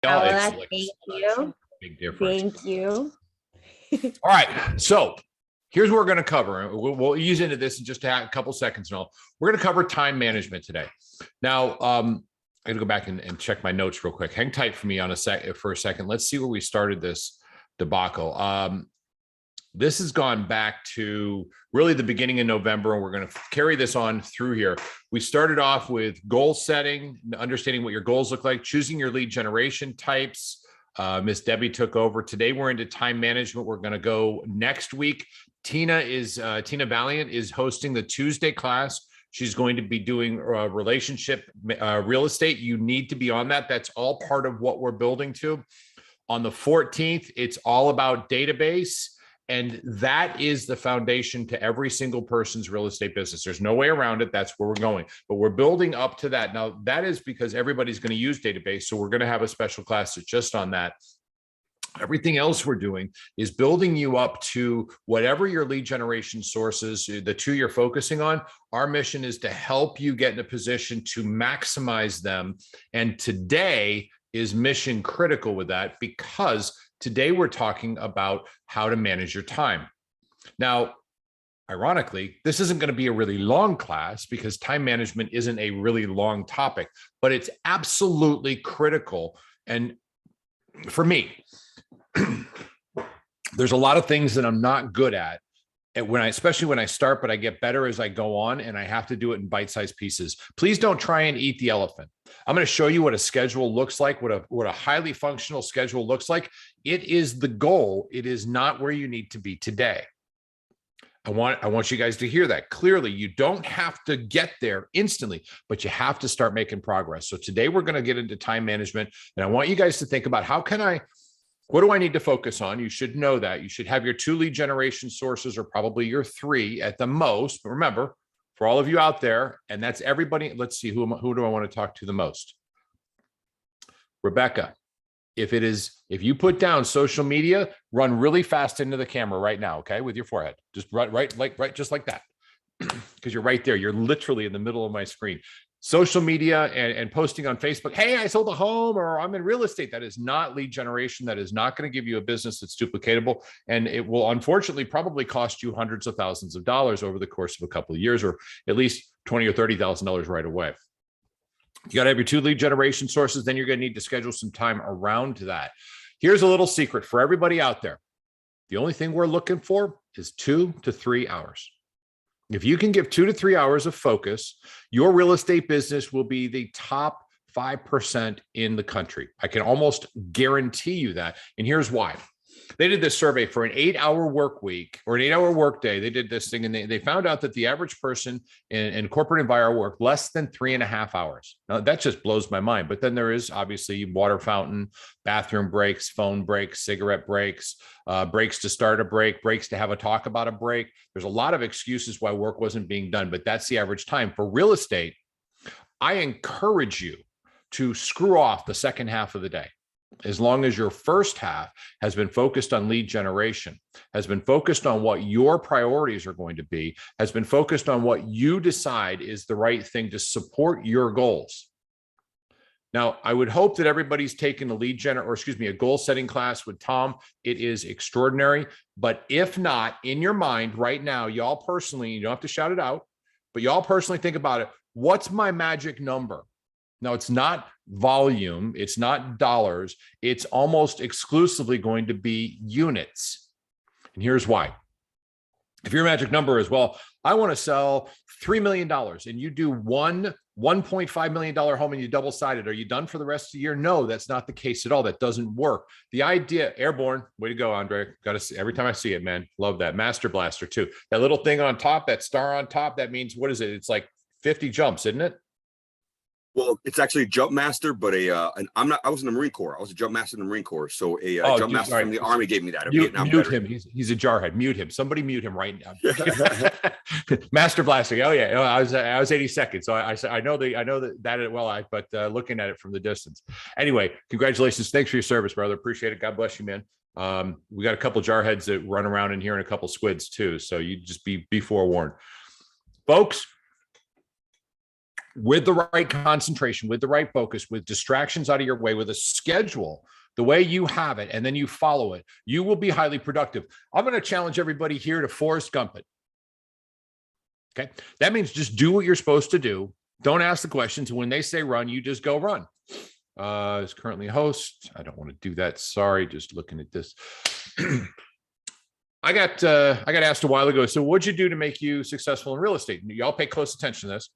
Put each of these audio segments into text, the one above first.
Paola, It's like thank such you. a big difference. Thank you. All right. So here's what we're going to cover. We'll ease into this in just a couple seconds and all. We're going to cover time management today. Now, I'm going to go back and check my notes real quick. Hang tight for me for a second. Let's see where we started this debacle. This has gone back to really the beginning of November, and we're going to carry this on through here. We started off with goal setting, understanding what your goals look like, choosing your lead generation types. Miss Debbie took over. Today, we're into time management. We're going to go next week. Tina Valiant is hosting the Tuesday class. She's going to be doing relationship real estate. You need to be on that. That's all part of what we're building to. On the 14th, it's all about database. And that is the foundation to every single person's real estate business. There's no way around it. That's where we're going. But we're building up to that. Now, that is because everybody's going to use database. So we're going to have a special class that's just on that. Everything else we're doing is building you up to whatever your lead generation sources, the two you're focusing on. Our mission is to help you get in a position to maximize them. And today is mission critical with that, because today we're talking about how to manage your time. Now, ironically, this isn't going to be a really long class because time management isn't a really long topic, but it's absolutely critical. And for me, there's a lot of things that I'm not good at. And especially when I start, but I get better as I go on, and I have to do it in bite-sized pieces. Please don't try and eat the elephant. I'm going to show you what a schedule looks like, what a highly functional schedule looks like. It is the goal. It is not where you need to be today. I want you guys to hear that clearly. You don't have to get there instantly, but you have to start making progress. So today we're going to get into time management, and I want you guys to think about what do I need to focus on? You should know that. You should have your 2 lead generation sources, or probably your 3 at the most. But remember, for all of you out there, and that's everybody, let's see, who do I want to talk to the most? Rebecca, if you put down social media, run really fast into the camera right now, okay, with your forehead. Just right, just like that, because you're right there. You're literally in the middle of my screen. Social media and posting on Facebook, hey, I sold a home, or I'm in real estate. That is not lead generation. That is not going to give you a business that's duplicatable. And it will unfortunately probably cost you hundreds of thousands of dollars over the course of a couple of years, or at least $20,000 or $30,000 right away. You got to have your 2 lead generation sources. Then you're going to need to schedule some time around that. Here's a little secret for everybody out there. The only thing we're looking for is 2 to 3 hours. If you can give 2 to 3 hours of focus, your real estate business will be the top 5% in the country. I can almost guarantee you that. And here's why. They did this survey for an 8-hour work week or an 8-hour work day. They did this thing, and they found out that the average person in corporate environment worked less than 3.5 hours. Now, that just blows my mind. But then there is obviously water fountain, bathroom breaks, phone breaks, cigarette breaks, breaks to start a break, breaks to have a talk about a break. There's a lot of excuses why work wasn't being done, but that's the average time. For real estate, I encourage you to screw off the second half of the day. As long as your first half has been focused on lead generation, has been focused on what your priorities are going to be, has been focused on what you decide is the right thing to support your goals. Now, I would hope that everybody's taken a goal setting class with Tom. It is extraordinary. But if not, in your mind right now, y'all personally, you don't have to shout it out, but y'all personally think about it. What's my magic number? Now, it's not volume, it's not dollars, it's almost exclusively going to be units. And here's why. If your magic number is, well, I want to sell $3 million, and you do one $1.5 million home and you double-sided, are you done for the rest of the year? No, that's not the case at all. That doesn't work. The idea, airborne, way to go, Andre. Got to see every time I see it, man. Love that. Master Blaster too. That little thing on top, that star on top, that means, what is it? It's like 50 jumps, isn't it? Well, it's actually a jump master, but I was in the Marine Corps. I was a jump master in the Marine Corps. So jump master from the Army gave me that. Mute him. He's a jarhead. Mute him. Somebody mute him right now. Master blasting. Oh yeah. I was 82nd. So I know that well, but looking at it from the distance. Anyway, congratulations. Thanks for your service, brother. Appreciate it. God bless you, man. We got a couple jarheads that run around in here and a couple squids too. So you just be forewarned. Folks, with the right concentration, with the right focus, with distractions out of your way, with a schedule, the way you have it, and then you follow it, you will be highly productive. I'm going to challenge everybody here to Forrest Gump it. Okay. That means just do what you're supposed to do. Don't ask the questions. When they say run, you just go run. Is currently a host. I don't want to do that. Sorry. Just looking at this. I got asked a while ago. So what'd you do to make you successful in real estate? Y'all pay close attention to this.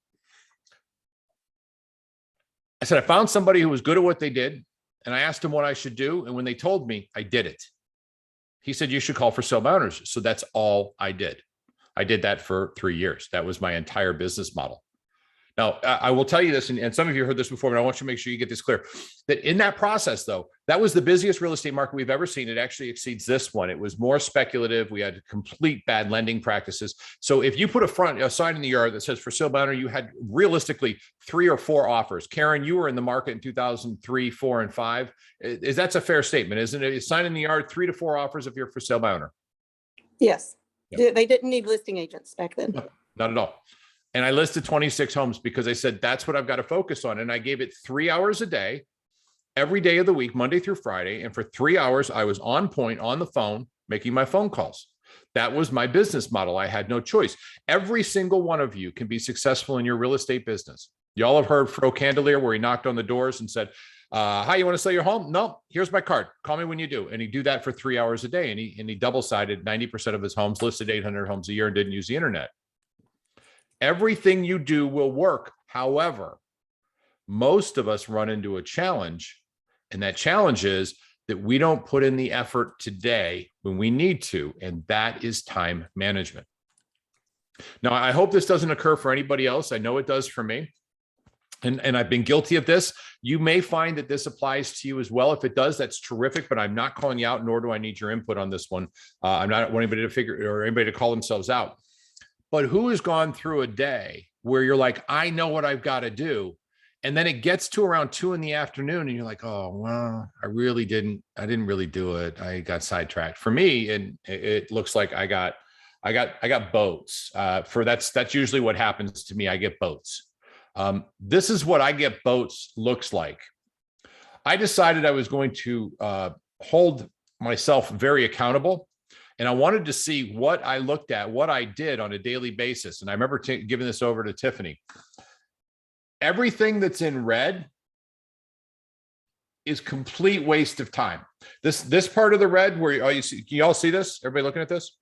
I said, I found somebody who was good at what they did. And I asked him what I should do. And when they told me, I did it. He said, you should call for sale by owners. So that's all I did. I did that for 3 years. That was my entire business model. Now, I will tell you this, and some of you heard this before, but I want you to make sure you get this clear, that in that process, though, that was the busiest real estate market we've ever seen. It actually exceeds this one. It was more speculative. We had complete bad lending practices. So if you put a sign in the yard that says for sale by owner, you had realistically 3 or 4 offers. Karen, you were in the market in 2003, 4, and 5. That's a fair statement, isn't it? A sign in the yard, 3 to 4 offers if you're for sale by owner. Yes. Yep. They didn't need listing agents back then. No, not at all. And I listed 26 homes because I said, that's what I've got to focus on. And I gave it 3 hours a day, every day of the week, Monday through Friday. And for 3 hours, I was on point on the phone, making my phone calls. That was my business model. I had no choice. Every single one of you can be successful in your real estate business. Y'all have heard Fro Candelier, where he knocked on the doors and said, hi, you want to sell your home? No, here's my card. Call me when you do. And he'd do that for 3 hours a day. And he double-sided 90% of his homes, listed 800 homes a year, and didn't use the internet. Everything you do will work. However, most of us run into a challenge. And that challenge is that we don't put in the effort today when we need to. And that is time management. Now, I hope this doesn't occur for anybody else. I know it does for me. And I've been guilty of this. You may find that this applies to you as well. If it does, that's terrific, but I'm not calling you out, nor do I need your input on this one. I'm not wanting anybody to figure or anybody to call themselves out. But who has gone through a day where you're like, I know what I've got to do. And then it gets to around 2 PM and you're like, oh, well, I didn't really do it. I got sidetracked. For me, and it looks like I got boats. That's usually what happens to me. I get boats. This is what I get boats looks like. I decided I was going to hold myself very accountable. And I wanted to see what I looked at, what I did on a daily basis. And I remember giving this over to Tiffany. Everything that's in red is complete waste of time. This part of the red where can you all see this? Everybody looking at this?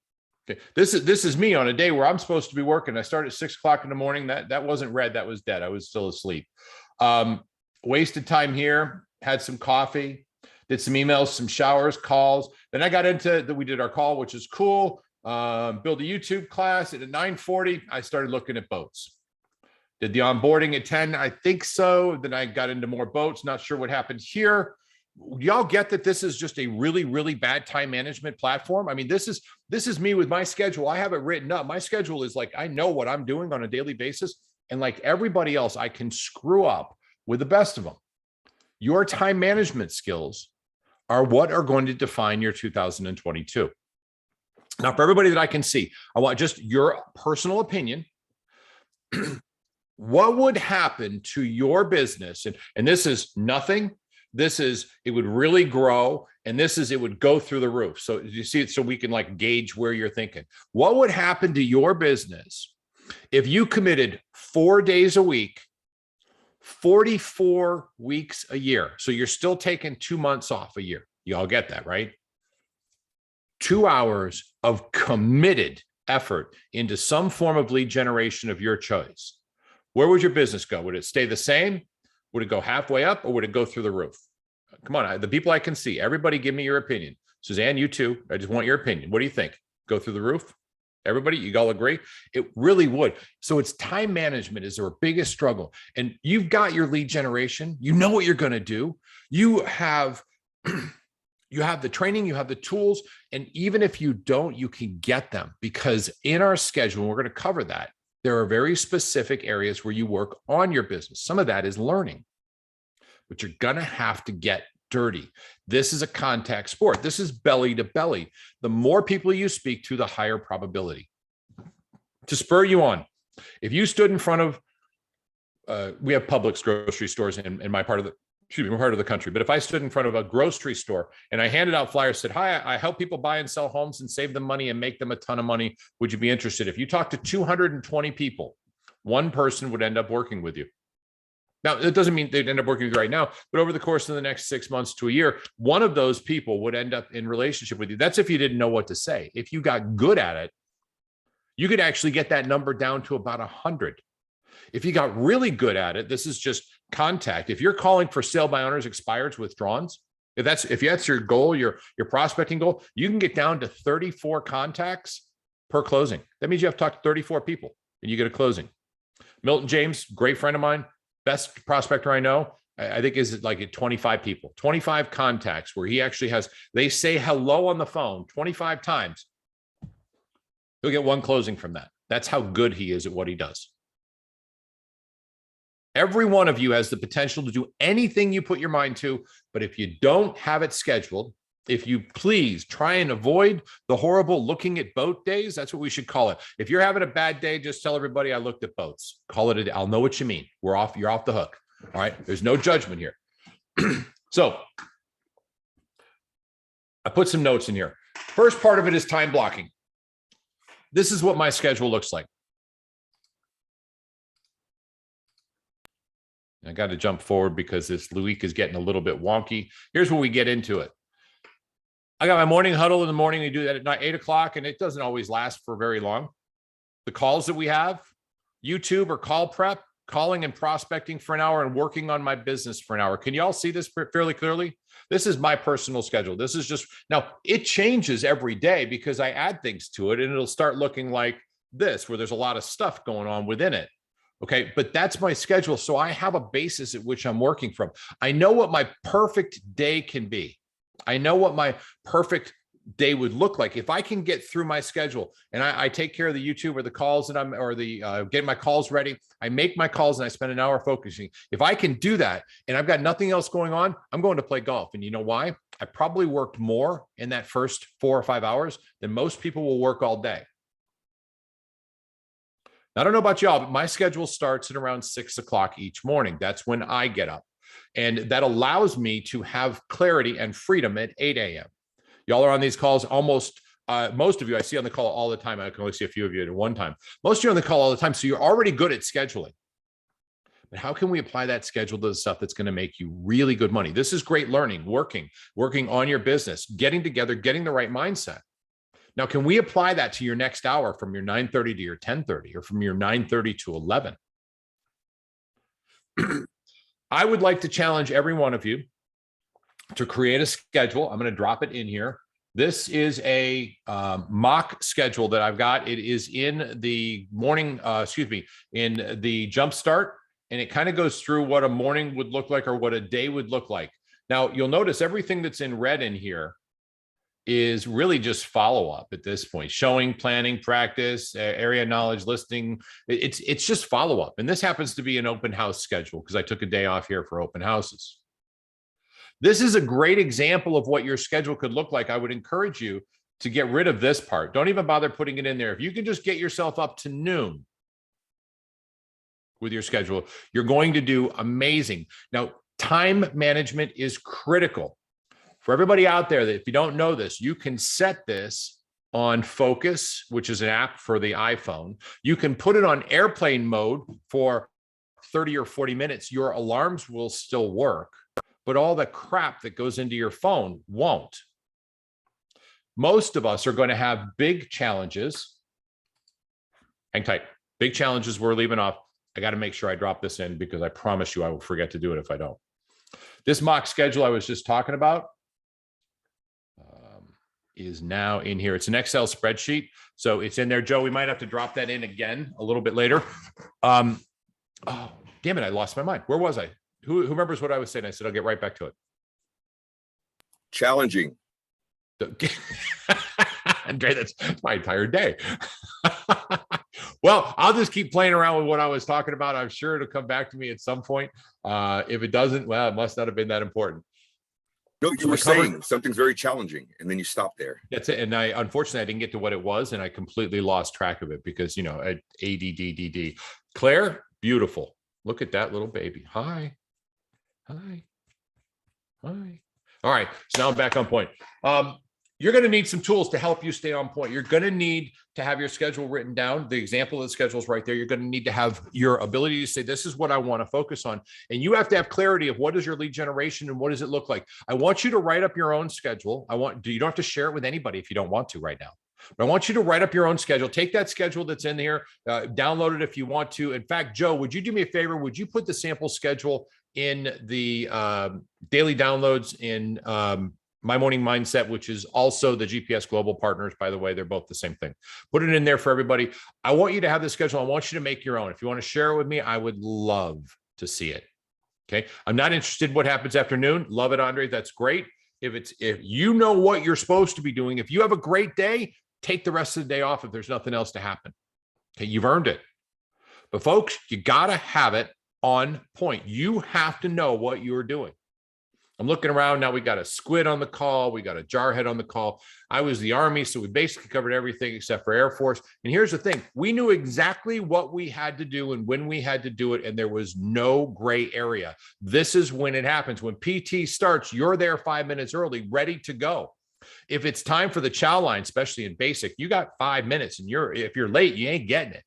Okay. This is me on a day where I'm supposed to be working. I started at 6 o'clock in the morning. That wasn't red. That was dead. I was still asleep. Wasted time here, had some coffee, did some emails, some showers, calls. Then I got into we did our call, which is cool. Build a YouTube class. And at 9:40, I started looking at boats. Did the onboarding at 10? I think so. Then I got into more boats. Not sure what happened here. Y'all get that this is just a really, really bad time management platform. I mean, this is me with my schedule. I have it written up. My schedule is like, I know what I'm doing on a daily basis. And like everybody else, I can screw up with the best of them. Your time management skills are what are going to define your 2022. Now, for everybody that I can see, I want just your personal opinion. What would happen to your business? And this is nothing. This is, it would really grow. And this is, it would go through the roof. So you see it, so we can like gauge where you're thinking. What would happen to your business if you committed 4 days a week, 44 weeks a year? So you're still taking 2 months off a year. You all get that, right? 2 hours of committed effort into some form of lead generation of your choice. Where would your business go? Would it stay the same? Would it go halfway up, or would it go through the roof? Come on, the people I can see, everybody give me your opinion. Suzanne, you too. I just want your opinion. What do you think? Go through the roof? Everybody, you all agree? It really would. So it's time management is our biggest struggle. And you've got your lead generation. You know what you're going to do. You have the training, you have the tools. And even if you don't, you can get them, because in our schedule, and we're going to cover that, there are very specific areas where you work on your business. Some of that is learning, but you're going to have to get dirty. This is a contact sport. This is belly to belly. The more people you speak to, the higher probability. To spur you on, if you stood in front of we have Publix grocery stores in my part of the, my part of the country. But if I stood in front of a grocery store and I handed out flyers, said, hi, I help people buy and sell homes and save them money and make them a ton of money. Would you be interested? If you talk to 220 people, one person would end up working with you. Now, it doesn't mean they'd end up working with you right now, but over the course of the next 6 months to a year, one of those people would end up in relationship with you. That's if you didn't know what to say. If you got good at it, you could actually get that number down to about 100. If you got really good at it, this is just contact. If you're calling for sale by owners, expireds, withdrawals, if that's your goal, your prospecting goal, you can get down to 34 contacts per closing. That means you have to talk to 34 people and you get a closing. Milton James, great friend of mine, best prospector I know, I think is like at 25 people, 25 contacts where he actually has, they say hello on the phone 25 times. He'll get one closing from that. That's how good he is at what he does. Every one of you has the potential to do anything you put your mind to, but if you don't have it scheduled, if you please try and avoid the horrible looking at boat days, that's what we should call it. If you're having a bad day, just tell everybody I looked at boats. Call it a day. I'll know what you mean. You're off the hook. All right. There's no judgment here. So I put some notes in here. First part of it is time blocking. This is what my schedule looks like. I got to jump forward because this week is getting a little bit wonky. Here's where we get into it. I got my morning huddle in the morning. We do that at night, 8 o'clock, and it doesn't always last for very long. The calls that we have, YouTube or call prep, calling and prospecting for an hour and working on my business for an hour. Can you all see this fairly clearly? This is my personal schedule. This is just, now it changes every day because I add things to it and it'll start looking like this, where there's a lot of stuff going on within it. Okay, but that's my schedule. So I have a basis at which I'm working from. I know what my perfect day can be. I know what my perfect day would look like. If I can get through my schedule and I take care of the YouTube or the calls that getting my calls ready, I make my calls and I spend an hour focusing. If I can do that and I've got nothing else going on, I'm going to play golf. And you know why? I probably worked more in that first 4 or 5 hours than most people will work all day. I don't know about y'all, but my schedule starts at around 6 o'clock each morning. That's when I get up. And that allows me to have clarity and freedom at 8 a.m. Y'all are on these calls almost, most of you I see on the call all the time. I can only see a few of you at one time. Most of you are on the call all the time. So you're already good at scheduling. But how can we apply that schedule to the stuff that's going to make you really good money? This is great learning, working on your business, getting together, getting the right mindset. Now, can we apply that to your next hour from your 9:30 to your 10:30 or from your 9:30 to 11? I would like to challenge every one of you to create a schedule. I'm going to drop it in here. This is a mock schedule that I've got. It is in the morning, in the Jumpstart, and it kind of goes through what a morning would look like or what a day would look like. Now, you'll notice everything that's in red in here is really just follow-up at this point, showing, planning, practice, area knowledge, listing. It's just follow-up. And this happens to be an open house schedule because I took a day off here for open houses. This is a great example of what your schedule could look like. I would encourage you to get rid of this part. Don't even bother putting it in there. If you can just get yourself up to noon with your schedule, you're going to do amazing. Now, time management is critical. For everybody out there that if you don't know this, you can set this on Focus, which is an app for the iPhone. You can put it on airplane mode for 30 or 40 minutes. Your alarms will still work, but all the crap that goes into your phone won't. Most of us are going to have big challenges. Hang tight. Big challenges we're leaving off. I got to make sure I drop this in because I promise you I will forget to do it if I don't. This mock schedule I was just talking about is now in here. It's an Excel spreadsheet. So it's in there. Joe, we might have to drop that in again a little bit later. Oh, damn it. I lost my mind. Where was I? Who remembers what I was saying? I said, I'll get right back to it. Challenging. Andre, that's my entire day. Well, I'll just keep playing around with what I was talking about. I'm sure it'll come back to me at some point. If it doesn't, well, it must not have been that important. No, you were saying something's very challenging, and then you stop there. That's it. And unfortunately, I didn't get to what it was, and I completely lost track of it because, ADDDD. Claire, beautiful. Look at that little baby. Hi. Hi. Hi. All right. So now I'm back on point. You're going to need some tools to help you stay on point. You're going to need to have your schedule written down. The example of the schedule is right there. You're going to need to have your ability to say, this is what I want to focus on. And you have to have clarity of what is your lead generation and what does it look like. I want you to write up your own schedule. You don't have to share it with anybody if you don't want to right now. But I want you to write up your own schedule. Take that schedule that's in here, download it if you want to. In fact, Joe, would you do me a favor? Would you put the sample schedule in the daily downloads in My Morning Mindset, which is also the GPS Global Partners, by the way, they're both the same thing. Put it in there for everybody. I want you to have this schedule. I want you to make your own. If you want to share it with me, I would love to see it. Okay. I'm not interested in what happens after noon. Love it, Andre. That's great. If you know what you're supposed to be doing, if you have a great day, take the rest of the day off if there's nothing else to happen. Okay. You've earned it. But folks, you got to have it on point. You have to know what you're doing. I'm looking around now. We got a squid on the call. We got a jarhead on the call. I was the Army, so we basically covered everything except for Air Force. And here's the thing. We knew exactly what we had to do and when we had to do it, and there was no gray area. This is when it happens. When PT starts, you're there 5 minutes early, ready to go. If it's time for the chow line, especially in basic, you got 5 minutes, and if you're late, you ain't getting it.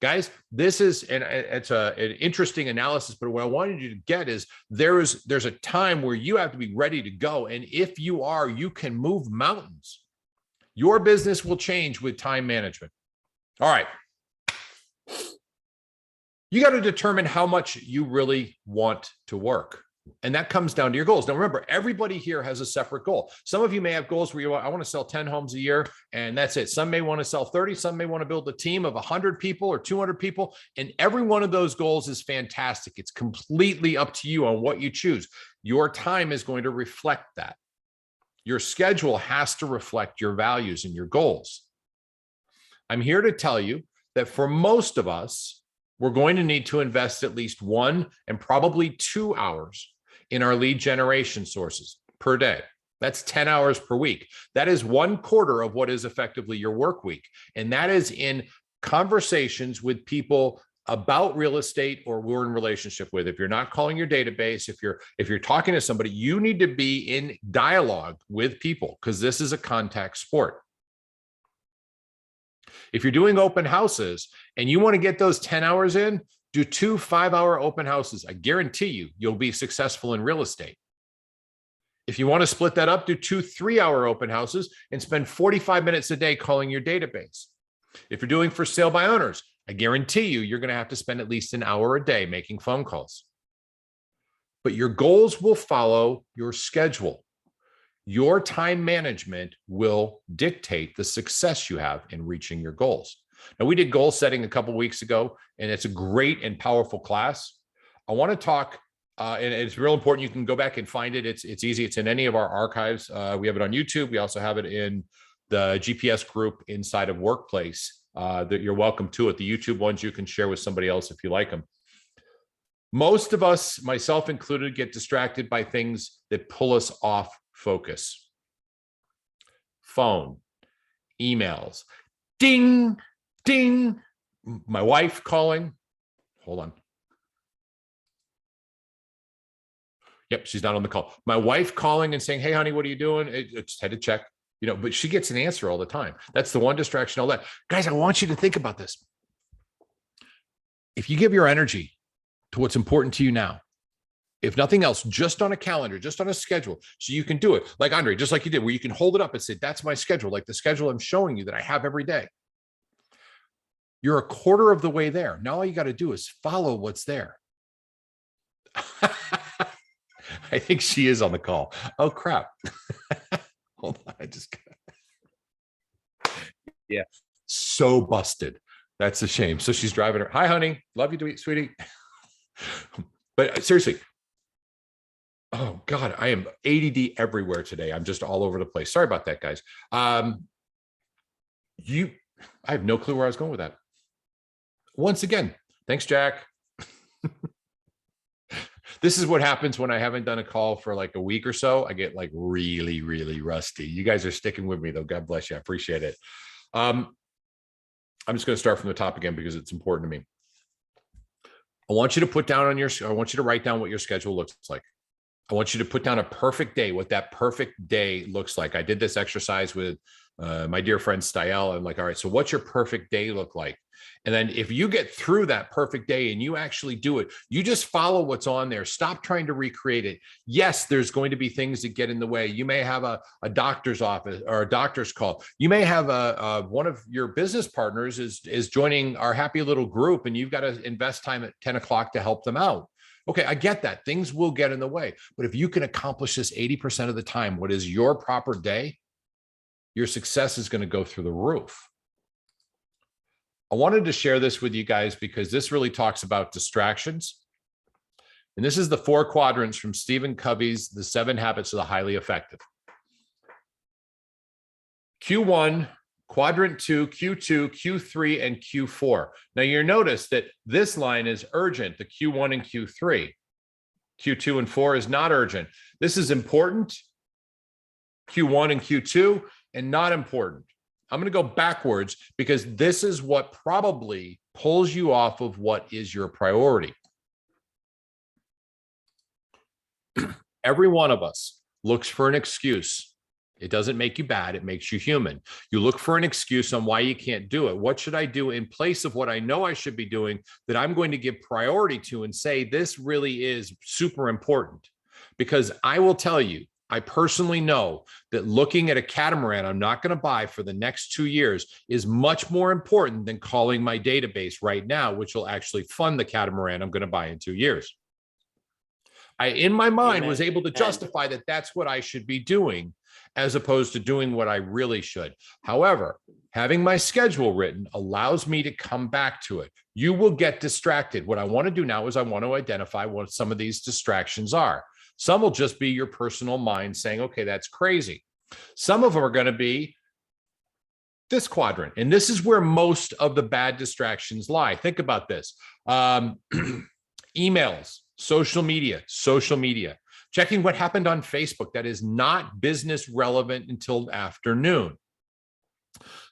Guys, this is, and it's an interesting analysis, but what I wanted you to get is there's a time where you have to be ready to go. And if you are, you can move mountains. Your business will change with time management. All right. You got to determine how much you really want to work. And that comes down to your goals. Now, remember, everybody here has a separate goal. Some of you may have goals where I want to sell 10 homes a year, and that's it. Some may want to sell 30. Some may want to build a team of 100 people or 200 people. And every one of those goals is fantastic. It's completely up to you on what you choose. Your time is going to reflect that. Your schedule has to reflect your values and your goals. I'm here to tell you that for most of us, we're going to need to invest at least 1 and probably 2 hours in our lead generation sources per day. That's 10 hours per week. That is 1/4 of what is effectively your work week. And that is in conversations with people about real estate or we're in relationship with. If you're not calling your database, if you're talking to somebody, you need to be in dialogue with people because this is a contact sport. If you're doing open houses and you want to get those 10 hours in, do 2 5-hour open houses. I guarantee you'll be successful in real estate. If you want to split that up, do 2 3-hour open houses and spend 45 minutes a day calling your database. If you're doing for sale by owners, I guarantee you're going to have to spend at least an hour a day making phone calls. But your goals will follow your schedule. Your time management will dictate the success you have in reaching your goals. Now, we did goal setting a couple of weeks ago, and it's a great and powerful class. I want to talk, and it's real important. You can go back and find it. It's easy. It's in any of our archives. We have it on YouTube. We also have it in the GPS group inside of Workplace. That you're welcome to it. The YouTube ones you can share with somebody else if you like them. Most of us, myself included, get distracted by things that pull us off focus. Phone, emails, ding, ding. My wife calling. Hold on. Yep, she's not on the call. My wife calling and saying, "Hey, honey, what are you doing?" I just had to check, but she gets an answer all the time. That's the one distraction, all that. Guys, I want you to think about this. If you give your energy to what's important to you now, if nothing else, just on a calendar, just on a schedule, so you can do it like Andre, just like you did, where you can hold it up and say, that's my schedule, like the schedule I'm showing you that I have every day. You're 1/4 of the way there. Now all you got to do is follow what's there. I think she is on the call. Oh, crap. Hold on. Yeah. So busted. That's a shame. So she's driving her. Hi, honey. Love you, sweetie. But seriously, oh God, I am ADD everywhere today. I'm just all over the place. Sorry about that, guys. I have no clue where I was going with that. Once again, thanks, Jack. This is what happens when I haven't done a call for like a week or so. I get like really, really rusty. You guys are sticking with me though. God bless you. I appreciate it. I'm just going to start from the top again because it's important to me. I want you to put down on your, I want you to write down what your schedule looks like. I want you to put down a perfect day, what that perfect day looks like. I did this exercise with my dear friend Styel. I'm like, all right, so what's your perfect day look like? And then if you get through that perfect day and you actually do it, you just follow what's on there. Stop trying to recreate it. Yes, there's going to be things that get in the way. You may have a doctor's office or a doctor's call. You may have one of your business partners is joining our happy little group, and you've got to invest time at 10 o'clock to help them out. Okay, I get that. Things will get in the way. But if you can accomplish this 80% of the time, what is your proper day, your success is going to go through the roof. I wanted to share this with you guys because this really talks about distractions. And this is the 4 quadrants from Stephen Covey's The 7 Habits of the Highly Effective. Q1, Quadrant 2, Q2, Q3, and Q4. Now you notice that this line is urgent, the Q1 and Q3. Q2 and 4 is not urgent. This is important, Q1 and Q2, and not important. I'm going to go backwards because this is what probably pulls you off of what is your priority. Every one of us looks for an excuse. It doesn't make you bad. It makes you human. You look for an excuse on why you can't do it. What should I do in place of what I know I should be doing that I'm going to give priority to and say, this really is super important? Because I will tell you, I personally know that looking at a catamaran I'm not going to buy for the next 2 years is much more important than calling my database right now, which will actually fund the catamaran I'm going to buy in 2 years. I, in my mind, was able to justify that that's what I should be doing as opposed to doing what I really should. However, having my schedule written allows me to come back to it. You will get distracted. What I want to do now is I want to identify what some of these distractions are. Some will just be your personal mind saying, okay, that's crazy. Some of them are going to be this quadrant. And this is where most of the bad distractions lie. Think about this. Emails, social media, checking what happened on Facebook that is not business relevant until afternoon.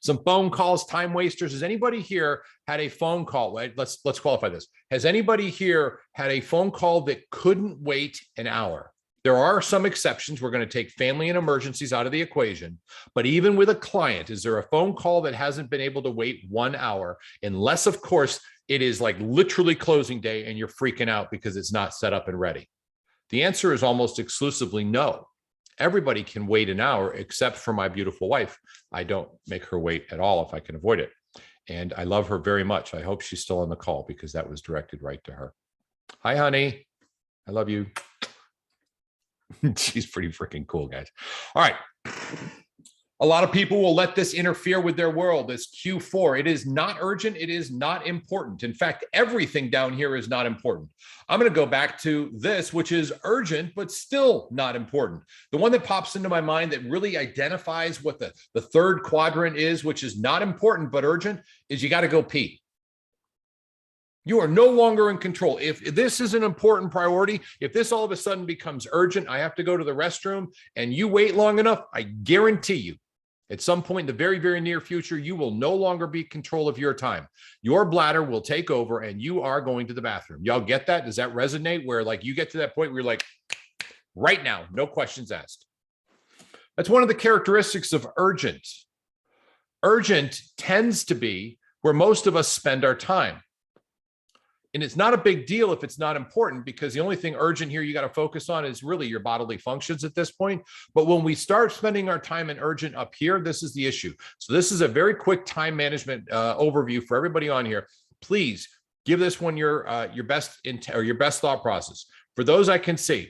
Some phone calls, time wasters. Has anybody here had a phone call? Let's qualify this. Has anybody here had a phone call that couldn't wait an hour? There are some exceptions. We're going to take family and emergencies out of the equation. But even with a client, is there a phone call that hasn't been able to wait 1 hour? Unless, of course, it is like literally closing day and you're freaking out because it's not set up and ready. The answer is almost exclusively no. Everybody can wait an hour except for my beautiful wife. I don't make her wait at all if I can avoid it. And I love her very much. I hope she's still on the call because that was directed right to her. Hi, honey. I love you. She's pretty freaking cool, guys. All right. A lot of people will let this interfere with their world. It's Q4. It is not urgent. It is not important. In fact, everything down here is not important. I'm going to go back to this, which is urgent, but still not important. The one that pops into my mind that really identifies what the 3rd quadrant is, which is not important, but urgent, is you got to go pee. You are no longer in control. If this is an important priority, if this all of a sudden becomes urgent, I have to go to the restroom and you wait long enough, I guarantee you, at some point in the very, very near future, you will no longer be in control of your time. Your bladder will take over and you are going to the bathroom. Y'all get that? Does that resonate? Where like you get to that point where you're like, right now, no questions asked. That's one of the characteristics of urgent. Urgent tends to be where most of us spend our time. And it's not a big deal if it's not important, because the only thing urgent here you got to focus on is really your bodily functions at this point. But when we start spending our time in urgent up here, this is the issue. So this is a very quick time management overview for everybody on here. Please give this one your best thought process. For those I can see,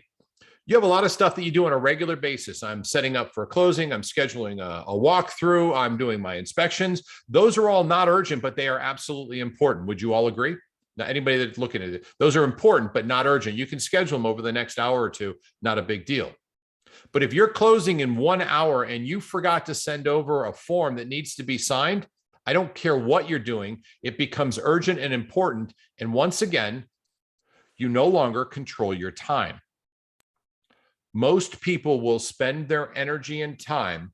you have a lot of stuff that you do on a regular basis. I'm setting up for a closing. I'm scheduling a walkthrough. I'm doing my inspections. Those are all not urgent, but they are absolutely important. Would you all agree? Now, anybody that's looking at it, those are important, but not urgent. You can schedule them over the next hour or two, not a big deal. But if you're closing in 1 hour and you forgot to send over a form that needs to be signed, I don't care what you're doing, it becomes urgent and important. And once again, you no longer control your time. Most people will spend their energy and time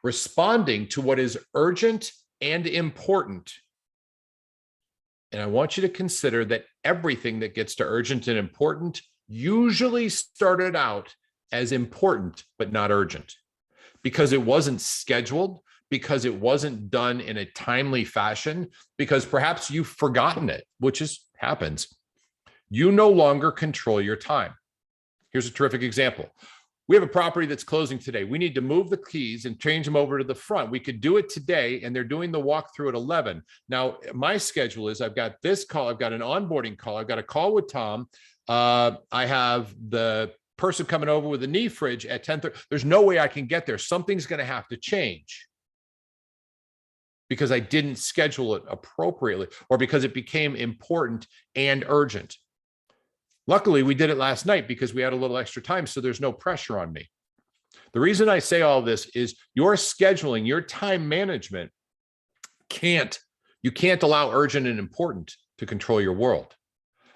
responding to what is urgent and important, And I want you to consider that everything that gets to urgent and important usually started out as important, but not urgent, because it wasn't scheduled, because it wasn't done in a timely fashion, because perhaps you've forgotten it, which happens. You no longer control your time. Here's a terrific example. We have a property that's closing today. We need to move the keys and change them over to the front. We could do it today, and they're doing the walkthrough at 11. Now, my schedule is I've got this call. I've got an onboarding call. I've got a call with Tom. I have the person coming over with a knee fridge at 10:30. There's no way I can get there. Something's going to have to change because I didn't schedule it appropriately, or because it became important and urgent. Luckily, we did it last night because we had a little extra time, so there's no pressure on me. The reason I say all this is your scheduling, your time management you can't allow urgent and important to control your world.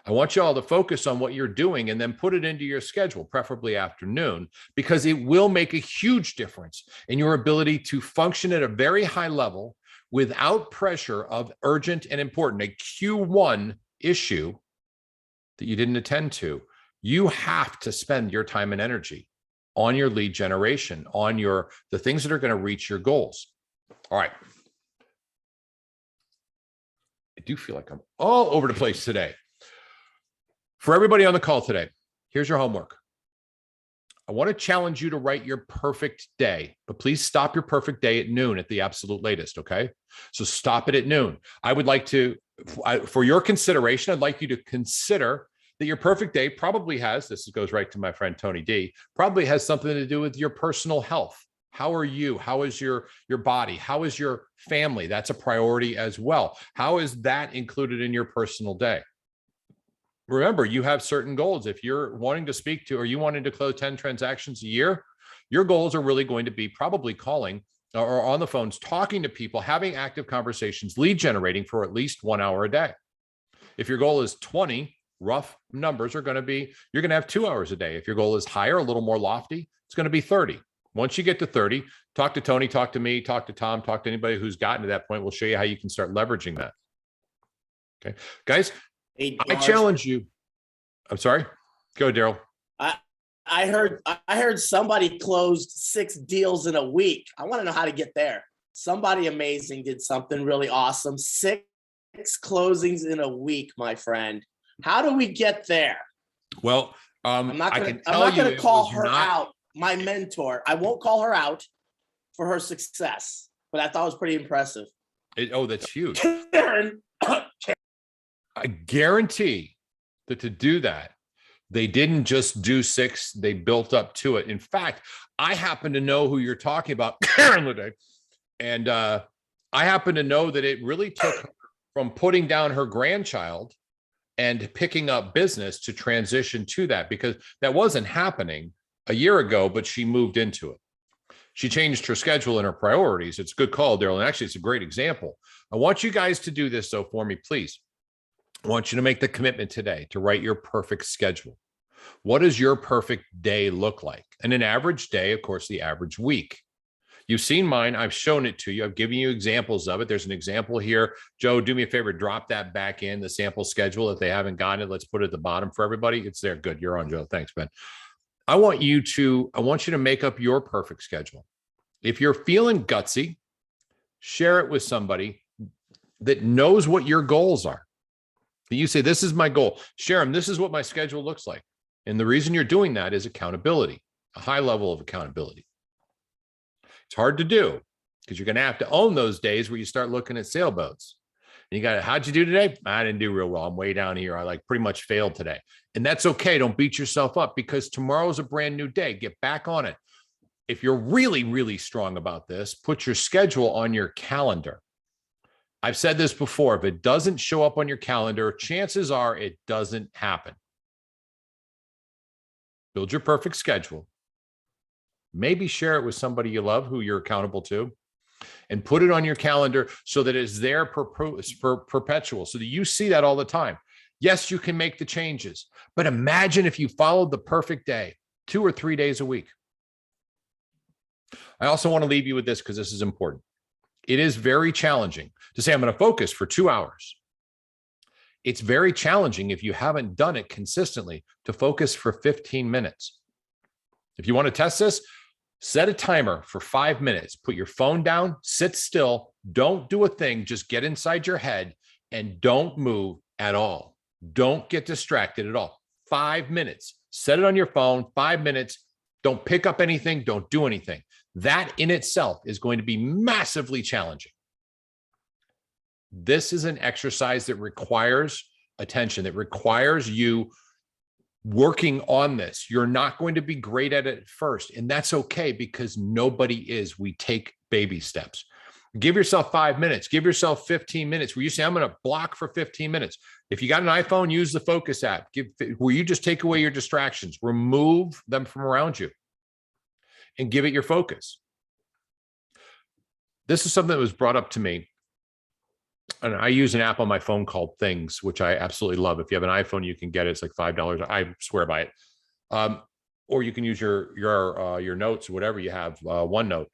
I want you all to focus on what you're doing and then put it into your schedule, preferably afternoon, because it will make a huge difference in your ability to function at a very high level without pressure of urgent and important, a Q1 issue that you didn't attend to. You have to spend your time and energy on your lead generation, on the things that are going to reach your goals. All right. I do feel like I'm all over the place today. For everybody on the call today, here's your homework. I want to challenge you to write your perfect day, but please stop your perfect day at noon at the absolute latest, okay? So stop it at noon. I would like to, for your consideration, I'd like you to consider that your perfect day probably has, this goes right to my friend Tony D, probably has something to do with your personal health. How are you? How is your body? How is your family? That's a priority as well. How is that included in your personal day? Remember, you have certain goals. If you're wanting to speak to, or you wanting to close 10 transactions a year, your goals are really going to be probably calling or on the phones, talking to people, having active conversations, lead generating for at least 1 hour a day. If your goal is 20, rough numbers are going to be, you're going to have 2 hours a day. If your goal is higher, a little more lofty, it's going to be 30. Once you get to 30, talk to Tony, talk to me, talk to Tom, talk to anybody who's gotten to that point. We'll show you how you can start leveraging that. Okay, guys, I challenge you. I'm sorry. Go, Daryl. I heard somebody closed 6 deals in a week. I want to know how to get there. Somebody amazing did something really awesome. 6 closings in a week, my friend. How do we get there? Well, I'm not going to call her out, my mentor. I won't call her out for her success, but I thought it was pretty impressive. That's huge. Karen. I guarantee that to do that, they didn't just do 6, they built up to it. In fact, I happen to know who you're talking about, Karen Leday, and I happen to know that it really took her from putting down her grandchild and picking up business to transition to that, because that wasn't happening a year ago, but she moved into it. She changed her schedule and her priorities. It's a good call, Daryl, and actually it's a great example. I want you guys to do this, though, for me, please. I want you to make the commitment today to write your perfect schedule. What does your perfect day look like? And an average day, of course, the average week. You've seen mine. I've shown it to you. I've given you examples of it. There's an example here. Joe, do me a favor, drop that back in, the sample schedule. If they haven't gotten it, let's put it at the bottom for everybody. It's there. Good. You're on, Joe. Thanks, Ben. I want you to make up your perfect schedule. If you're feeling gutsy, share it with somebody that knows what your goals are. You say, this is my goal. Share them. This is what my schedule looks like. And the reason you're doing that is accountability, a high level of accountability. It's hard to do because you're going to have to own those days where you start looking at sailboats. And you got, how'd you do today? I didn't do real well. I'm way down here. I pretty much failed today. And that's okay. Don't beat yourself up, because tomorrow's a brand new day. Get back on it. If you're really, really strong about this, put your schedule on your calendar. I've said this before. If it doesn't show up on your calendar, chances are it doesn't happen. Build your perfect schedule. Maybe share it with somebody you love, who you're accountable to, and put it on your calendar so that it's there perpetual, so that you see that all the time. Yes, you can make the changes, but imagine if you followed the perfect day 2 or 3 days a week. I also want to leave you with this, because this is important. It is very challenging to say, I'm going to focus for 2 hours. It's very challenging if you haven't done it consistently to focus for 15 minutes. If you want to test this, set a timer for 5 minutes. Put your phone down, sit still, don't do a thing, just get inside your head and don't move at all. Don't get distracted at all. 5 minutes. Set it on your phone, 5 minutes. Don't pick up anything, don't do anything. That in itself is going to be massively challenging. This is an exercise that requires attention, that requires you working on this. You're not going to be great at it at first, and that's okay because nobody is. We take baby steps. Give yourself 5 minutes. Give yourself 15 minutes where you say, I'm going to block for 15 minutes. If you got an iPhone, use the Focus app, where you just take away your distractions, remove them from around you, and give it your focus. This is something that was brought up to me. And I use an app on my phone called Things, which I absolutely love. If you have an iPhone, you can get it. It's like $5. I swear by it. Or you can use your notes, whatever you have, OneNote.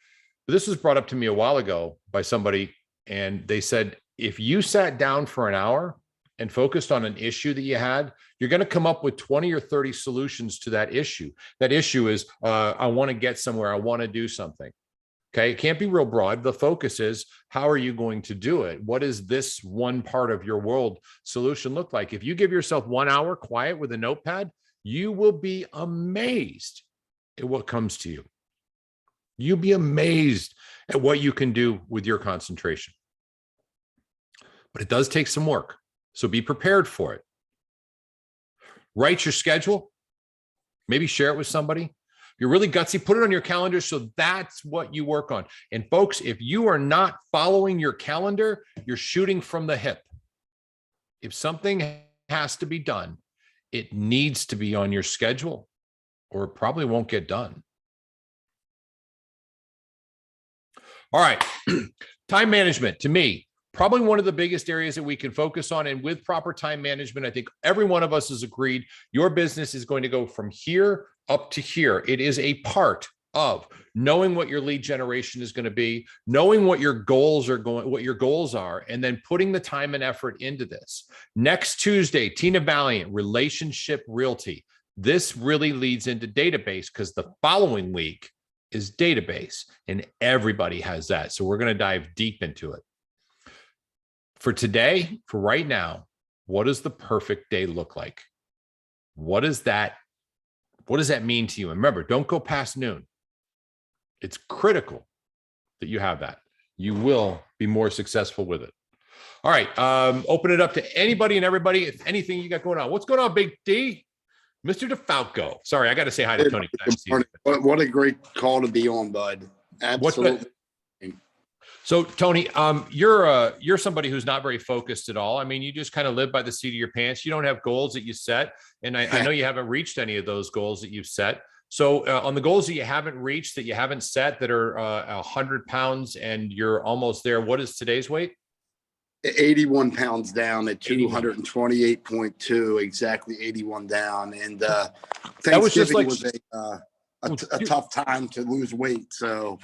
But this was brought up to me a while ago by somebody, and they said, if you sat down for an hour and focused on an issue that you had, you're going to come up with 20 or 30 solutions to that issue. That issue is, I want to get somewhere. I want to do something. Okay. It can't be real broad. The focus is, how are you going to do it? What does this one part of your world solution look like? If you give yourself 1 hour quiet with a notepad, you will be amazed at what comes to you. You'll be amazed at what you can do with your concentration. But it does take some work. So be prepared for it. Write your schedule. Maybe share it with somebody. If you're really gutsy, put it on your calendar so that's what you work on. And folks, if you are not following your calendar, you're shooting from the hip. If something has to be done, it needs to be on your schedule or it probably won't get done. All right. Time management, to me, probably one of the biggest areas that we can focus on. And with proper time management, I think every one of us has agreed your business is going to go from here up to here. It is a part of knowing what your lead generation is going to be, knowing what your goals are, and then putting the time and effort into this. Next Tuesday, Tina Valiant, Relationship Realty. This really leads into database because the following week is database, and everybody has that. So we're going to dive deep into it. For today, for right now, what does the perfect day look like? What does that mean to you? And remember, don't go past noon. It's critical that you have that. You will be more successful with it. All right. Open it up to anybody and everybody. If anything you got going on. What's going on, Big D? Mr. DeFalco. Sorry, I got to say hi to Tony. What a great call to be on, bud. Absolutely. So Tony, you're somebody who's not very focused at all. I mean, you just kind of live by the seat of your pants. You don't have goals that you set. And I know you haven't reached any of those goals that you've set. So on the goals that you haven't reached, that you haven't set, that are 100 pounds and you're almost there, what is today's weight? 81 pounds down at 228.2, exactly 81 down. And Thanksgiving was a tough time to lose weight. So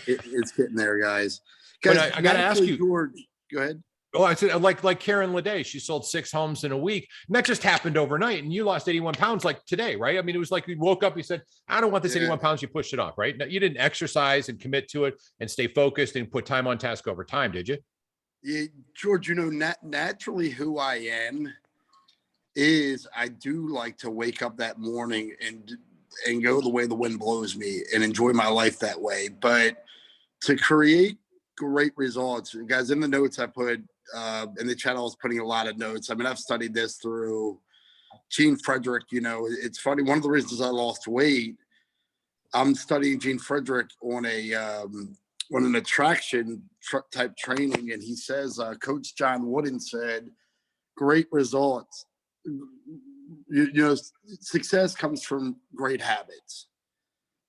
it's getting there, guys. But I got to ask you, George, go ahead. Oh, I said, like Karen Leday, she sold 6 homes in a week. And that just happened overnight. And you lost 81 pounds like today, right? I mean, it was like you woke up, you said, I don't want this 81 pounds. You pushed it off, right? Now, you didn't exercise and commit to it and stay focused and put time on task over time, did you? Yeah, George, naturally who I am is I do like to wake up that morning and go the way the wind blows me and enjoy my life that way. But to create great results, guys, in the notes I put in the channel, I was putting a lot of notes. I mean, I've studied this through Gene Frederick. You know, it's funny. One of the reasons I lost weight, I'm studying Gene Frederick on an attraction type training. And he says, Coach John Wooden said, great results. You know, success comes from great habits,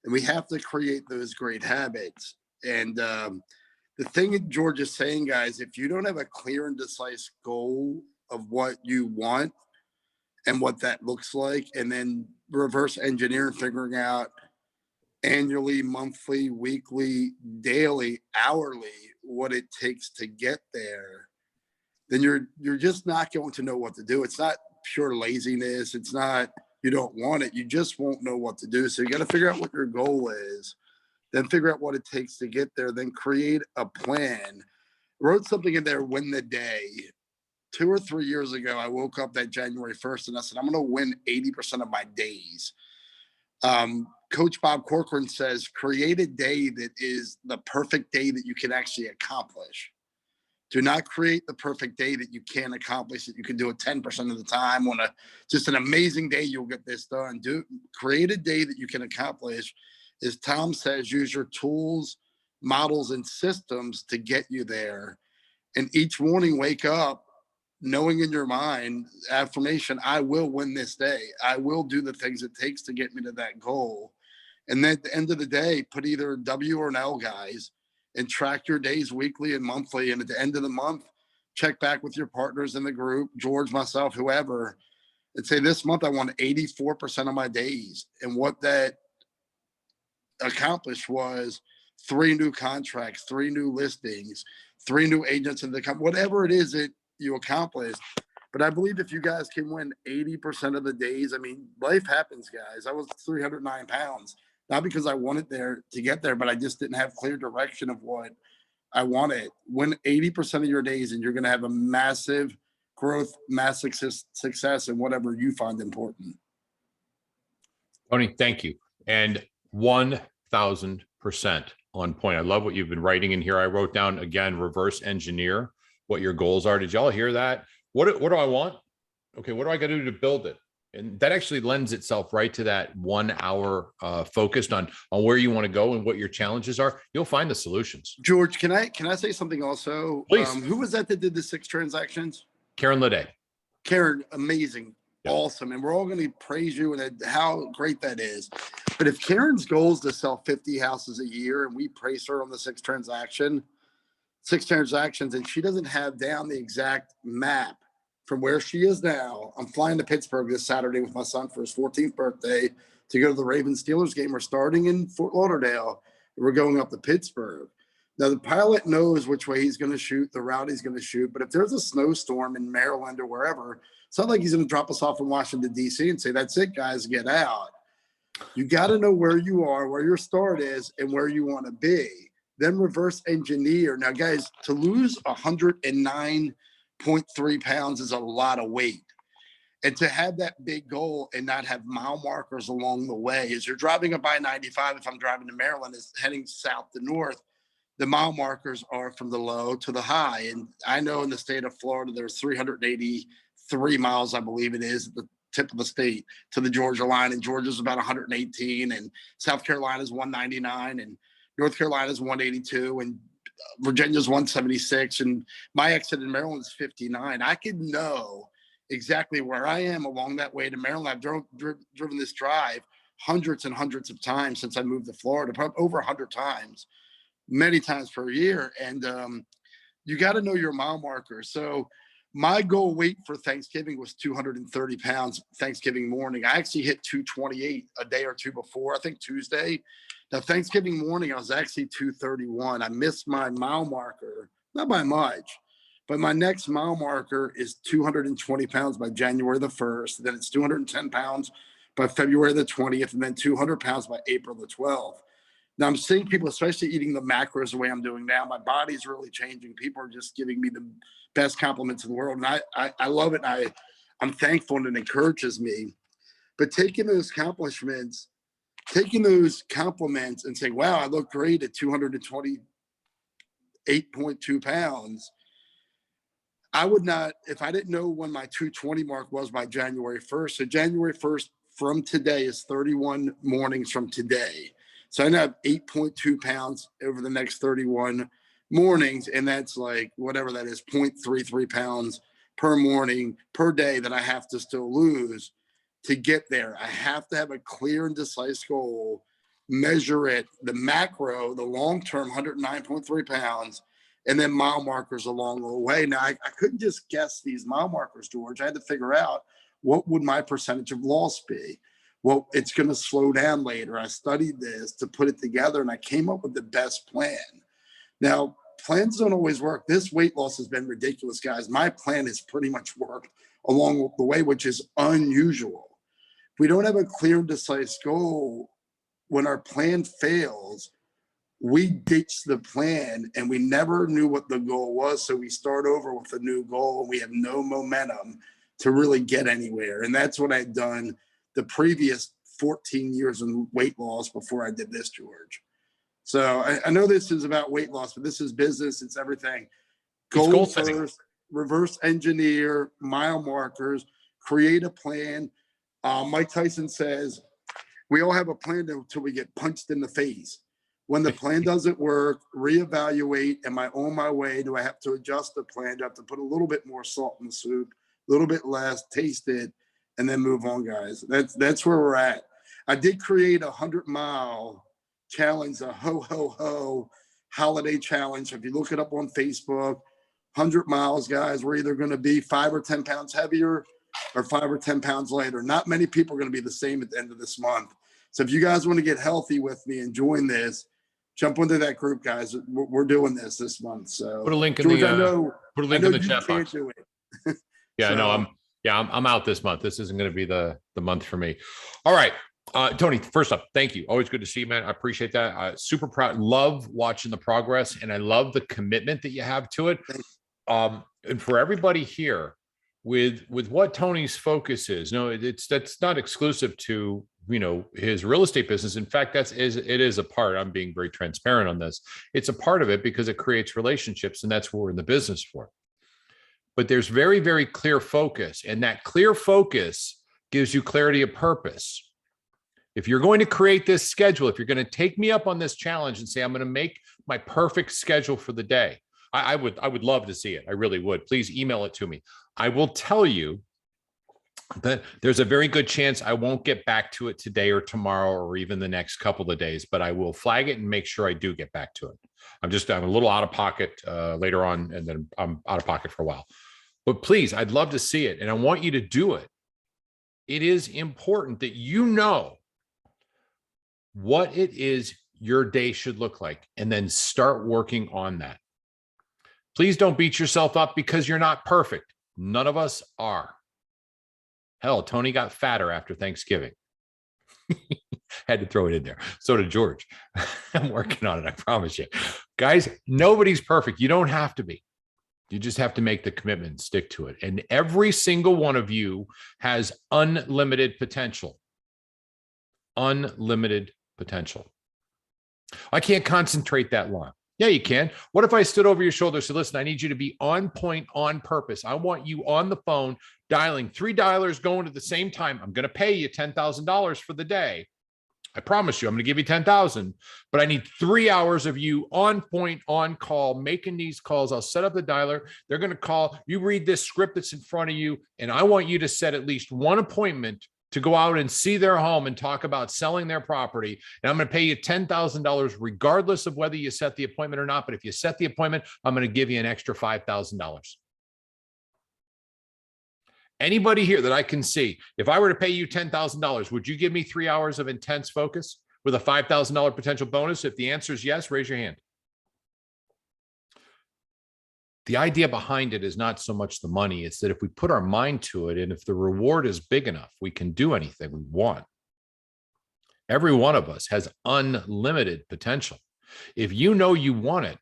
and we have to create those great habits. And the thing that George is saying, guys, if you don't have a clear and concise goal of what you want and what that looks like, and then reverse engineer figuring out annually, monthly, weekly, daily, hourly, what it takes to get there, then you're just not going to know what to do. It's not pure laziness. It's not you don't want it. You just won't know what to do. So you got to figure out what your goal is, then figure out what it takes to get there, then create a plan. Wrote something in there, win the day. 2 or 3 years ago, I woke up that January 1st and I said, I'm going to win 80% of my days. Coach Bob Corcoran says, create a day that is the perfect day that you can actually accomplish. Do not create the perfect day that you can't accomplish, that you can do it 10% of the time. On just an amazing day, you'll get this done. Create a day that you can accomplish. As Tom says, use your tools, models, and systems to get you there. And each morning, wake up knowing in your mind, affirmation, I will win this day. I will do the things it takes to get me to that goal. And then at the end of the day, put either a W or an L, guys, and track your days weekly and monthly. And at the end of the month, check back with your partners in the group, George, myself, whoever, and say, this month I won 84% of my days. And what that accomplished was 3 new contracts, 3 new listings, 3 new agents in the company, whatever it is that you accomplished. But I believe if you guys can win 80% of the days, I mean, life happens, guys. I was 309 pounds, not because I wanted there to get there, but I just didn't have clear direction of what I wanted. Win 80% of your days, and you're going to have a massive growth, massive success in whatever you find important. Tony, thank you. And 1000% on point. I love what you've been writing in here. I wrote down again, reverse engineer what your goals are. Did y'all hear that? What do I want? Okay, what do I got to do to build it? And that actually lends itself right to that 1 hour focused on where you want to go and what your challenges are. You'll find the solutions. George, can I say something also? Please. Who was that did the 6 transactions? Karen Leday. Karen, amazing. Yep. Awesome. And we're all going to praise you and how great that is. But if Karen's goal is to sell 50 houses a year and we praise her on the 6 transactions, and she doesn't have down the exact map from where she is now. I'm flying to Pittsburgh this Saturday with my son for his 14th birthday to go to the Ravens-Steelers game. We're starting in Fort Lauderdale. We're going up to Pittsburgh. Now, the pilot knows which way he's going to shoot, the route he's going to shoot. But if there's a snowstorm in Maryland or wherever, it's not like he's going to drop us off in Washington, D.C. and say, that's it, guys, get out. You got to know where you are, where your start is, and where you want to be. Then reverse engineer. Now, guys, to lose 109.3 pounds is a lot of weight. And to have that big goal and not have mile markers along the way, as you're driving up I-95, if I'm driving to Maryland, is heading south to north, the mile markers are from the low to the high. And I know in the state of Florida, there's 383 miles, I believe it is, at the tip of the state to the Georgia line. And Georgia's about 118, and South Carolina's 199, and North Carolina's 182, and Virginia's 176, and my exit in Maryland is 59. I could know exactly where I am along that way to Maryland. I've driven this drive hundreds and hundreds of times since I moved to Florida, probably over 100 times, many times per year. And you got to know your mile markers. So my goal weight for Thanksgiving was 230 pounds Thanksgiving morning. I actually hit 228 a day or two before, I think Tuesday. Now, Thanksgiving morning, I was actually 231. I missed my mile marker, not by much, but my next mile marker is 220 pounds by January the 1st. Then it's 210 pounds by February the 20th, and then 200 pounds by April the 12th. Now, I'm seeing people, especially eating the macros the way I'm doing now. My body's really changing. People are just giving me the best compliments in the world. And I love it. And I'm thankful, and it encourages me. But taking those compliments and saying, wow, I look great at 228.2 pounds. I would not, if I didn't know when my 220 mark was by January 1st. So January 1st from today is 31 mornings from today. So I now have 8.2 pounds over the next 31 mornings. And that's like, whatever that is, 0.33 pounds per morning, per day that I have to still lose to get there. I have to have a clear and decisive goal, measure it, the macro, the long-term 109.3 pounds, and then mile markers along the way. Now, I couldn't just guess these mile markers, George. I had to figure out what would my percentage of loss be. Well, it's going to slow down later. I studied this to put it together, and I came up with the best plan. Now, plans don't always work. This weight loss has been ridiculous, guys. My plan has pretty much worked along the way, which is unusual. If we don't have a clear and concise goal, when our plan fails, we ditch the plan and we never knew what the goal was. So we start over with a new goal and we have no momentum to really get anywhere. And that's what I'd done the previous 14 years in weight loss before I did this, George. So I know this is about weight loss, but this is business. It's everything. Goal first, reverse engineer, mile markers, create a plan. Mike Tyson says, we all have a plan until we get punched in the face. When the plan doesn't work, reevaluate. Am I on my way? Do I have to adjust the plan? Do I have to put a little bit more salt in the soup, a little bit less, taste it, and then move on, guys? That's where we're at. I did create a 100-mile challenge, a ho holiday challenge. If you look it up on Facebook, 100 miles, guys, we're either going to be 5 or 10 pounds heavier or 5 or 10 pounds lighter. Not many people are going to be the same at the end of this month. So if you guys want to get healthy with me and join this, jump into that group, guys. We're doing this month. So put a link in George, the put a link in the chat box. Yeah, so, no, I'm out this month. This isn't going to be the month for me. All right. Tony, first up, thank you. Always good to see you, man. I appreciate that. Super proud. Love watching the progress, and I love the commitment that you have to it. And for everybody here, with what Tony's focus is, that's not exclusive to his real estate business. In fact, it is a part. I'm being very transparent on this. It's a part of it because it creates relationships, and that's what we're in the business for. But there's very, very clear focus, and that clear focus gives you clarity of purpose. If you're going to create this schedule, if you're going to take me up on this challenge and say, I'm going to make my perfect schedule for the day, I would love to see it. I really would. Please email it to me. I will tell you that there's a very good chance I won't get back to it today or tomorrow or even the next couple of days, but I will flag it and make sure I do get back to it. I'm a little out of pocket later on, and then I'm out of pocket for a while. But please, I'd love to see it, and I want you to do it. It is important that you know what it is your day should look like, and then start working on that. Please don't beat yourself up because you're not perfect. None of us are. Hell, Tony got fatter after Thanksgiving. Had to throw it in there. So did George. I'm working on it, I promise you. Guys, nobody's perfect. You don't have to be. You just have to make the commitment and stick to it. And every single one of you has unlimited potential. Unlimited potential. I can't concentrate that long. Yeah, you can. What if I stood over your shoulder and said, listen, I need you to be on point, on purpose. I want you on the phone, dialing 3 dialers going at the same time. I'm going to pay you $10,000 for the day. I promise you, I'm going to give you 10,000, but I need 3 hours of you on point, on call, making these calls. I'll set up the dialer. They're going to call. You read this script that's in front of you, and I want you to set at least one appointment to go out and see their home and talk about selling their property. And I'm going to pay you $10,000 regardless of whether you set the appointment or not. But if you set the appointment, I'm going to give you an extra $5,000. Anybody here that I can see, if I were to pay you $10,000, would you give me 3 hours of intense focus with a $5,000 potential bonus? If the answer is yes, raise your hand. The idea behind it is not so much the money. It's that if we put our mind to it, and if the reward is big enough, we can do anything we want. Every one of us has unlimited potential. If you know you want it,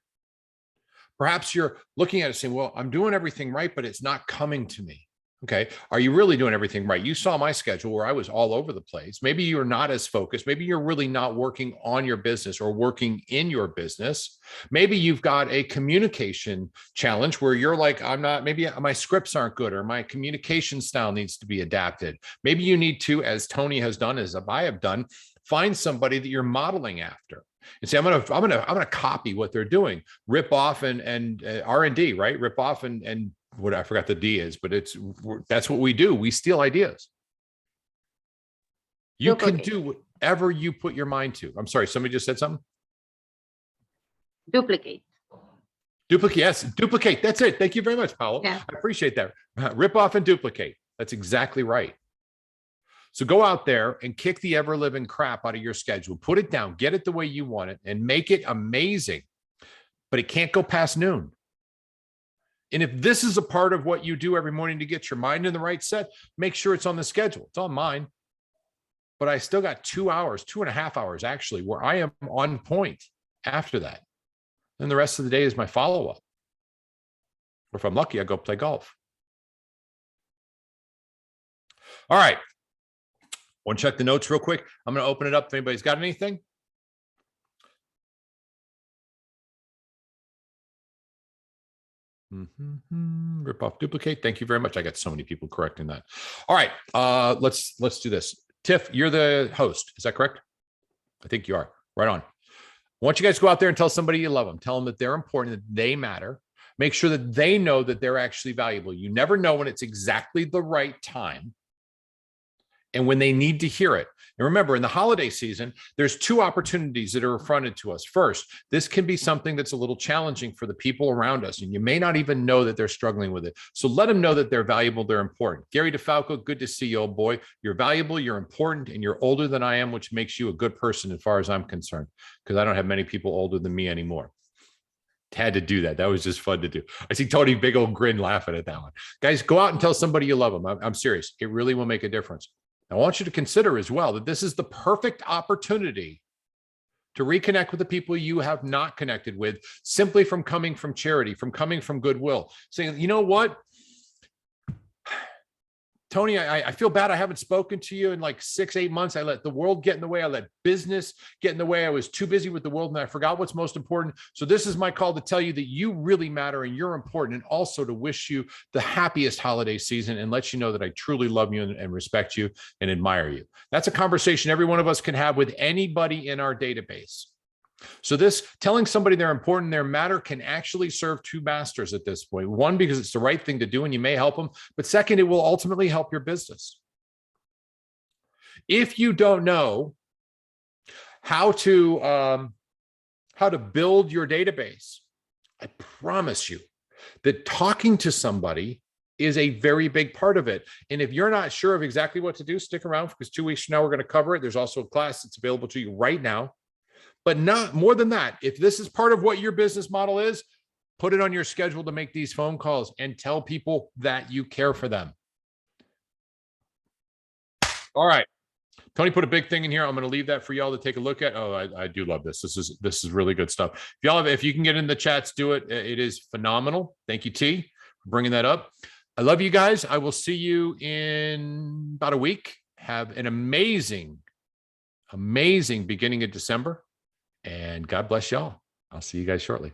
perhaps you're looking at it saying, well, I'm doing everything right, but it's not coming to me. Okay. Are you really doing everything right? You saw my schedule where I was all over the place. Maybe you're not as focused. Maybe you're really not working on your business or working in your business. Maybe you've got a communication challenge where you're like, maybe my scripts aren't good, or my communication style needs to be adapted. Maybe you need to, as Tony has done, as I have done, find somebody that you're modeling after and say, I'm gonna copy what they're doing. Rip off and R&D, right? Rip off and what I forgot the D is, but that's what we do. We steal ideas. You can do whatever you put your mind to. I'm sorry, somebody just said something. Duplicate. Yes, duplicate. That's it. Thank you very much, Paolo. Yeah. I appreciate that. Rip off and duplicate. That's exactly right. So go out there and kick the ever-living crap out of your schedule. Put it down, get it the way you want it, and make it amazing. but it can't go past noon. And if this is a part of what you do every morning to get your mind in the right set, make sure it's on the schedule. It's on mine. But I still got 2 hours, 2.5 hours actually, where I am on point after that. Then the rest of the day is my follow-up. Or if I'm lucky, I go play golf. All right. Want to check the notes real quick? I'm going to open it up if anybody's got anything. Rip off, duplicate. Thank you very much. I got so many people correcting that. All right, let's do this. Tiff, you're the host. Is that correct? I think you are. Right on. I want you guys to go out there and tell somebody you love them. Tell them that they're important, that they matter. Make sure that they know that they're actually valuable. You never know when it's exactly the right time and when they need to hear it. And remember, in the holiday season, there's 2 opportunities that are affronted to us. First, this can be something that's a little challenging for the people around us, and you may not even know that they're struggling with it. So let them know that they're valuable, they're important. Gary DeFalco, good to see you, old boy. You're valuable, you're important, and you're older than I am, which makes you a good person as far as I'm concerned, because I don't have many people older than me anymore. Had to do that. That was just fun to do. I see Tony, big old grin laughing at that one. Guys, go out and tell somebody you love them. I'm serious. It really will make a difference. I want you to consider as well that this is the perfect opportunity to reconnect with the people you have not connected with simply from coming from charity, from coming from goodwill. Saying, you know what, Tony, I feel bad. I haven't spoken to you in like 6-8 months. I let the world get in the way. I let business get in the way. I was too busy with the world and I forgot what's most important. So this is my call to tell you that you really matter and you're important, and also to wish you the happiest holiday season and let you know that I truly love you and respect you and admire you. That's a conversation every one of us can have with anybody in our database. So this telling somebody they're important, their matter, can actually serve 2 masters at this point. One, because it's the right thing to do and you may help them, but second, it will ultimately help your business. If you don't know how to build your database, I promise you that talking to somebody is a very big part of it. And if you're not sure of exactly what to do, stick around, because 2 weeks from now, we're going to cover it. There's also a class that's available to you right now. But not more than that, if this is part of what your business model is, put it on your schedule to make these phone calls and tell people that you care for them. All right. Tony put a big thing in here. I'm going to leave that for y'all to take a look at. Oh, I do love this. This is really good stuff. If you can get in the chats, do it. It is phenomenal. Thank you, T, for bringing that up. I love you guys. I will see you in about a week. Have an amazing beginning of December. And God bless y'all. I'll see you guys shortly.